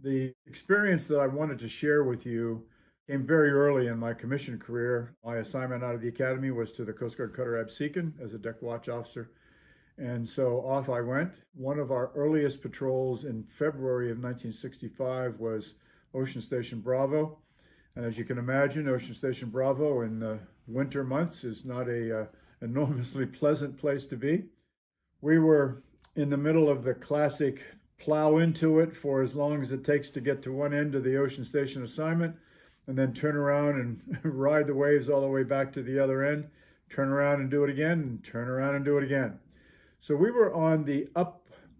The experience that I wanted to share with you came very early in my commission career. My assignment out of the academy was to the Coast Guard cutter Absecon as a deck watch officer. And so off I went. One of our earliest patrols in February of 1965 was Ocean Station Bravo. And as you can imagine, Ocean Station Bravo in the winter months is not a enormously pleasant place to be. We were in the middle of the classic plow into it for as long as it takes to get to one end of the Ocean Station assignment, and then turn around and ride the waves all the way back to the other end, turn around and do it again, and turn around and do it again. So we were on the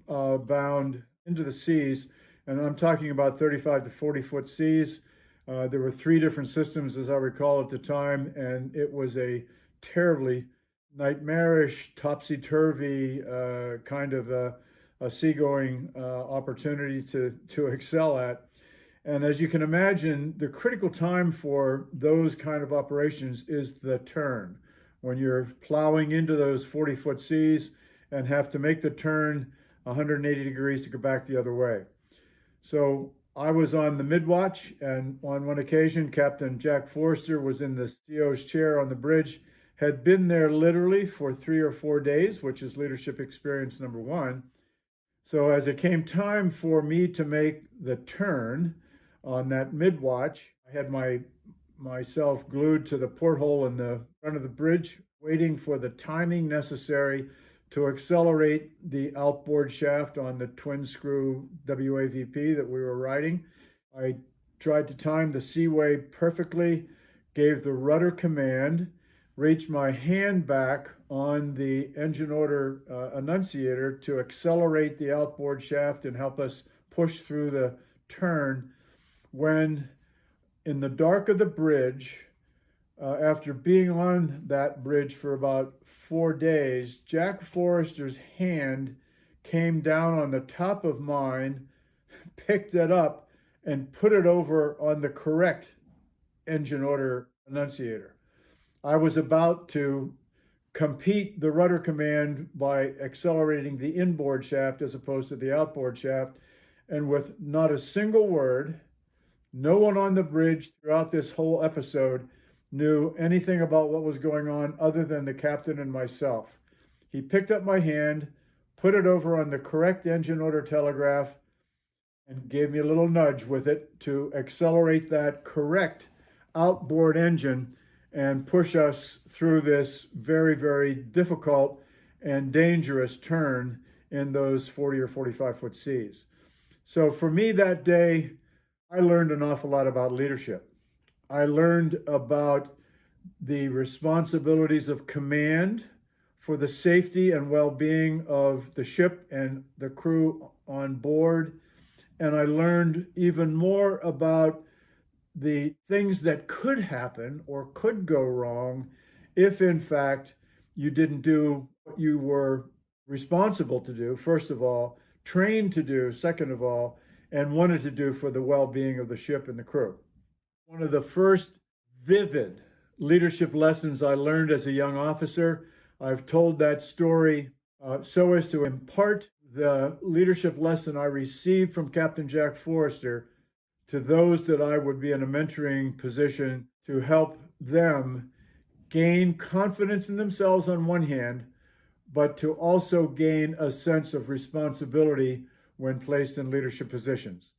upbound into the seas, and I'm talking about 35 to 40 foot seas. There were 3 different systems, as I recall at the time, and it was a terribly nightmarish, topsy-turvey kind of a seagoing opportunity to excel at. And as you can imagine, the critical time for those kind of operations is the turn. When you're plowing into those 40-foot seas and have to make the turn 180 degrees to go back the other way. So I was on the mid-watch, and on one occasion, Captain Jack Forrester was in the CO's chair on the bridge, had been there literally for 3 or 4 days, which is leadership experience number 1. So as it came time for me to make the turn on that mid-watch, I had myself glued to the porthole in the front of the bridge, waiting for the timing necessary to accelerate the outboard shaft on the twin screw WAVP that we were riding. I tried to time the seaway perfectly, gave the rudder command, reached my hand back on the engine order annunciator to accelerate the outboard shaft and help us push through the turn, when in the dark of the bridge, after being on that bridge for about 4 days, Jack Forrester's hand came down on the top of mine, picked it up, and put it over on the correct engine order annunciator. I was about to compete the rudder command by accelerating the inboard shaft as opposed to the outboard shaft, and with not a single word, no one on the bridge throughout this whole episode knew anything about what was going on other than the captain and myself. He picked up my hand, put it over on the correct engine order telegraph, and gave me a little nudge with it to accelerate that correct outboard engine and push us through this very, very difficult and dangerous turn in those 40 or 45 foot seas. So for me that day, I learned an awful lot about leadership. I learned about the responsibilities of command for the safety and well-being of the ship and the crew on board. And I learned even more about the things that could happen or could go wrong if, in fact, you didn't do what you were responsible to do, first of all, trained to do, second of all, and wanted to do for the well-being of the ship and the crew. One of the first vivid leadership lessons I learned as a young officer, I've told that story so as to impart the leadership lesson I received from Captain Jack Forrester to those that I would be in a mentoring position to help them gain confidence in themselves on one hand, but to also gain a sense of responsibility when placed in leadership positions.